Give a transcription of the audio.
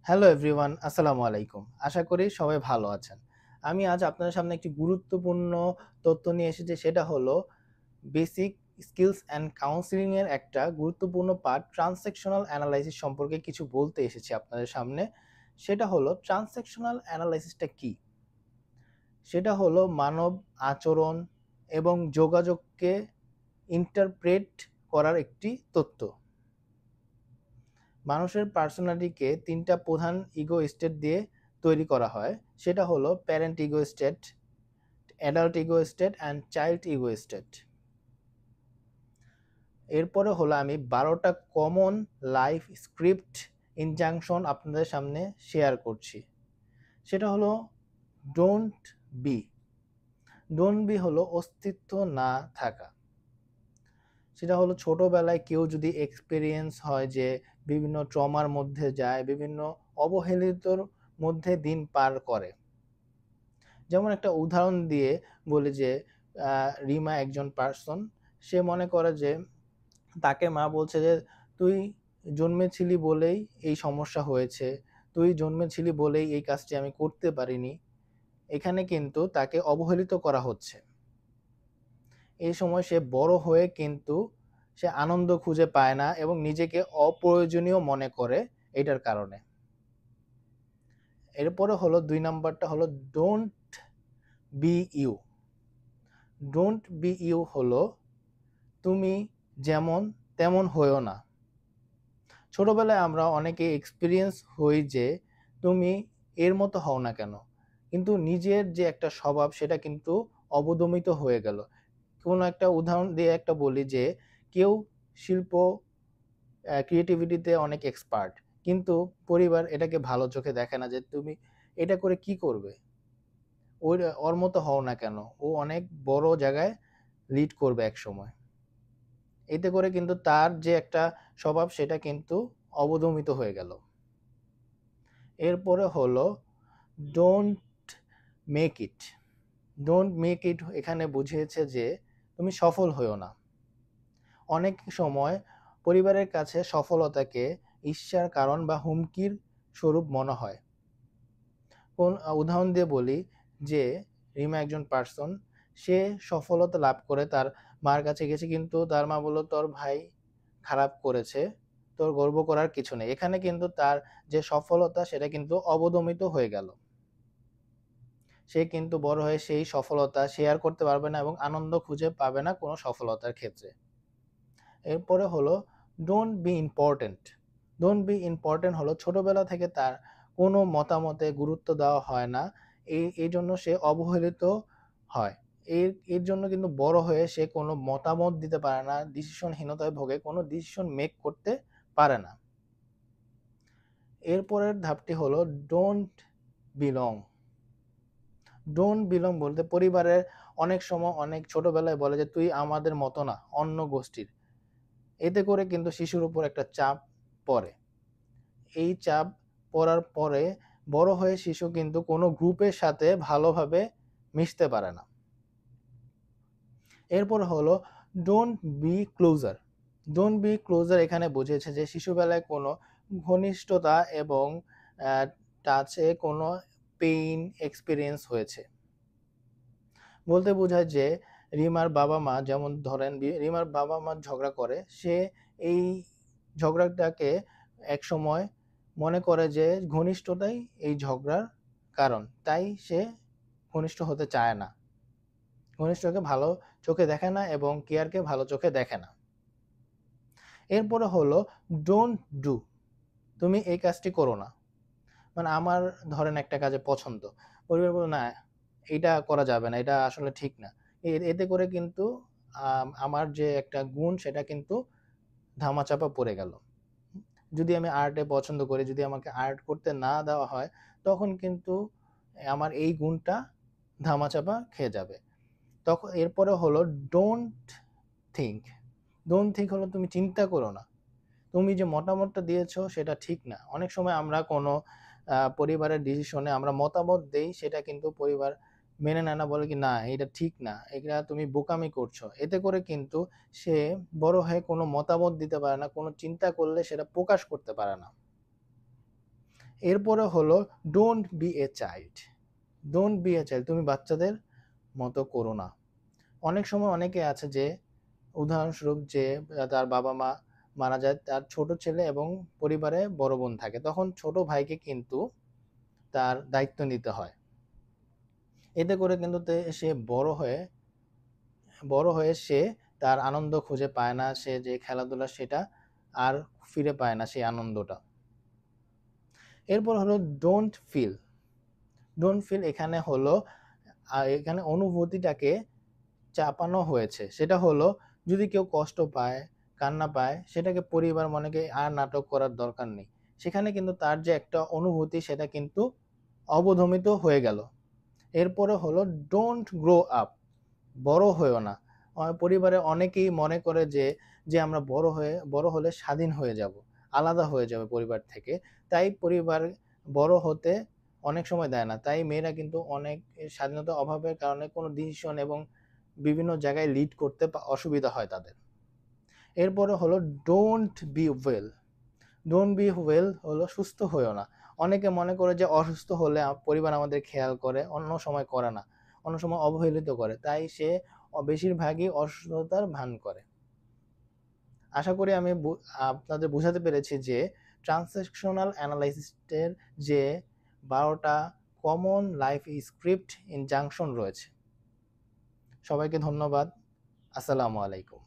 Hello everyone, আসসালামু আলাইকুম। আশা করি সবাই ভালো আছেন। আমি আজ আপনাদের সামনে একটি গুরুত্বপূর্ণ তথ্য নিয়ে এসেছি, সেটা হলো বেসিক স্কিলস অ্যান্ড কাউন্সেলিং এর একটা গুরুত্বপূর্ণ পার্ট ট্রান্সেকশনাল অ্যানালাইসিস সম্পর্কে কিছু বলতে এসেছি আপনাদের সামনে। সেটা হলো ট্রান্সেকশনাল অ্যানালাইসিসটা কি? সেটা হলো মানব আচরণ এবং যোগাযোগকে ইন্টারপ্রেট করার একটি তত্ত্ব। মানুষের পার্সোনালিটিকে তিনটা প্রধান ইগো স্টেট দিয়ে তৈরি করা হয়। সেটা হলো parent ego state, adult ego state and child ego state. এরপরে হলো আমি 12টা কমন লাইফ স্ক্রিপ্ট ইনজাংশন আপনাদের সামনে শেয়ার করছি। সেটা হলো ডোন্ট বি। ডোন্ট বি হলো অস্তিত্ব না থাকা। সেটা হলো ছোটবেলায় কেউ যদি এক্সপেরিয়েন্স হয় যে বিভিন্ন ট্রমার মধ্যে যায়, বিভিন্ন অবহেলিতর মধ্যে দিন পার করে। যেমন একটা উদাহরণ দিয়ে বলি যে রিমা একজন পার্সন, সে মনে করে যে তাকে মা বলছে যে তুই জন্মেছিলি বলেই এই সমস্যা হয়েছে, তুই জন্মেছিলি বলেই এই কাজটি আমি করতে পারিনি। এখানে কিন্তু তাকে অবহেলিত করা হচ্ছে। এই সময় সে বড় হয়ে কিন্তু সে আনন্দ খুঁজে পায় না এবং নিজেকে অপ্রয়োজনীয় মনে করে এটার কারণে। এরপরে হলো 2 নাম্বারটা হলো don't be you. Don't be you হলো তুমি যেমন তেমন হইও না। ছোটবেলায় আমরা অনেকে এক্সপিরিয়েন্স হই যে তুমি এর মতো হও না কেন, কিন্তু নিজের যে একটা স্বভাব সেটা কিন্তু অবদমিত হয়ে গেল। কোনো একটা উদাহরণ দিয়ে একটা বলি যে কেউ শিল্প ক্রিয়েটিভিটিতে অনেক এক্সপার্ট, কিন্তু পরিবার এটাকে ভালো চোখে দেখে না যে তুমি এটা করে কি করবে, ওর ওর মতো হও না কেন, ও অনেক বড় জায়গায় লিড করবে এক সময়। এতে করে কিন্তু তার যে একটা স্বভাব সেটা কিন্তু অবদমিত হয়ে গেল। এরপরে হলো don't make it. Don't make it এখানে বুঝিয়েছে যে তুমি সফল হইও না। অনেক সময় পরিবারের কাছে সফলতাকে ঈর্ষার কারণ বা হুমকির স্বরূপ মনে হয়। কোন উদাহরণ দিয়ে বলি যে রিমা একজন পার্সন, সে সফলতা লাভ করে তার মার কাছে গেছে, কিন্তু তার মা বলল তোর ভাই খারাপ করেছে, তোর গর্ব করার কিছু নেই। এখানে কিন্তু তার যে সফলতা সেটা কিন্তু অবদমিত হয়ে গেল। সে কিন্তু বড় হয়ে সেই সফলতা শেয়ার করতে পারবে না এবং আনন্দ খুঁজে পাবে না কোনো সফলতার ক্ষেত্রে। এরপরে হলো don't be important. Don't be important হলো ছোটবেলা থেকে তার কোনো মতামতে গুরুত্ব দেওয়া হয় না, এই জন্য সে অবহেলিত হয়। এর জন্য কিন্তু বড় হয়ে সে কোনো মতামত দিতে পারে না, ডিসিশনহীনতায় ভোগে, কোনো ডিসিশন মেক করতে পারে না। এরপরের ধাপটি হলো ডোন্ট বিলং। ডোন্ট বিলং বলতে পরিবারের অনেক সময় অনেক ছোটবেলায় বলে যে তুই আমাদের মতো না, অন্য গোষ্ঠীর। এতে করে কিন্তু শিশুর উপর একটা চাপ পড়ে। এই চাপ পড়ার পরে বড় হয়ে শিশু কিন্তু কোনো গ্রুপের সাথে ভালোভাবে মিশতে পারে না। এরপর হলো don't B closure. Don't be closure এখানে বুঝিয়েছে যে শিশুবেলায় কোনো ঘনিষ্ঠতা এবং টাচে কোনো পেইন এক্সপিরিয়েন্স হয়েছে। বলতে বোঝায় যে রিমার বাবা মা, যেমন ধরেন রিমার বাবা মা ঝগড়া করে, সে এই ঝগড়াটাকে এক সময় মনে করে যে ঘনিষ্ঠতাই এই ঝগড়ার কারণ, তাই সে ঘনিষ্ঠ হতে চায় না, ঘনিষ্ঠকে ভালো চোখে দেখে না এবং কেয়ারকে ভালো চোখে দেখে না। এরপরে হলো ডোন্ট ডু। তুমি এই কাজটি করো না। মানে আমার ধরেন একটা কাজে পছন্দ, পরিবার বলে না এটা করা যাবে না, এটা আসলে ঠিক না। এতে করে কিন্তু আমার যে একটা গুণ সেটা কিন্তু ধামাচাপা পড়ে গেল। যদি আমি আর্টে পছন্দ করি, যদি আমাকে আর্ট করতে না দেওয়া হয়, তখন কিন্তু আমার এই গুণটা ধামাচাপা খেয়ে যাবে। তখন এরপরে হলো ডোন্ট থিঙ্ক। ডোন্ট থিঙ্ক হলো তুমি চিন্তা করো না, তুমি যে মতামতটা দিয়েছো সেটা ঠিক না। অনেক সময় আমরা কোনো পরিবারের ডিসিশনে আমরা মতামত দেই, সেটা কিন্তু পরিবার মেনে নেয় না, বলে কি না এটা ঠিক না, এটা তুমি বোকামি করছো। এতে করে কিন্তু সে বড় হয়ে কোনো মতামত দিতে পারে না, কোনো চিন্তা করলে সেটা প্রকাশ করতে পারে না। এরপরে হলো don't B a child. Don't B a child, তুমি বাচ্চাদের মতো করো না। অনেক সময় অনেকে আছে যে, উদাহরণস্বরূপ যে তার বাবা মা মারা যায়, তার ছোট ছেলে এবং পরিবারে বড় বোন থাকে, তখন ছোট ভাইকে কিন্তু তার দায়িত্ব নিতে হয়। এতে করে কিন্তু সে বড় হয়ে সে তার আনন্দ খুঁজে পায় না, সে যে খেলাধুলা সেটা আর ফিরে পায় না সেই আনন্দটা। এরপর হলো ডোন্ট ফিল। ডোন্ট ফিল এখানে হলো এখানে অনুভূতিটাকে চাপানো হয়েছে। সেটা হলো যদি কেউ কষ্ট পায়, কান্না পায়, সেটাকে পরিবার মনেকে আর নাটক করার দরকার নেই। সেখানে কিন্তু তার যে একটা অনুভূতি সেটা কিন্তু অবদমিত হয়ে গেল। এরপরে হলো ডোন্ট গ্রো আপ। বড় হয়েও না। পরিবারে অনেকেই মনে করে যে আমরা বড় হলে স্বাধীন হয়ে যাব, আলাদা হয়ে যাবে পরিবার থেকে। তাই পরিবার বড় হতে অনেক সময় দেয় না। তাই মেয়েরা কিন্তু অনেক স্বাধীনতার অভাবের কারণে কোনো ডিসিশন এবং বিভিন্ন জায়গায় লিড করতে অসুবিধা হয় তাদের। এরপরে হলো don't B well. Don't be well হলো সুস্থ হয়েও না। অনেকে মনে করে যে অসুস্থ হলে পরিবার আমাদের খেয়াল করে, অন্য সময় করে না, অন্য সময় অবহেলিত করে, তাই সে বেশিরভাগই অসুস্থতার ভান করে। আশা করি আমি আপনাদের বোঝাতে পেরেছি যে ট্রান্সেকশনাল অ্যানালাইসিসের যে 12টা কমন লাইফ স্ক্রিপ্ট ইনজাংশন রয়েছে। সবাইকে ধন্যবাদ। আসসালামু আলাইকুম।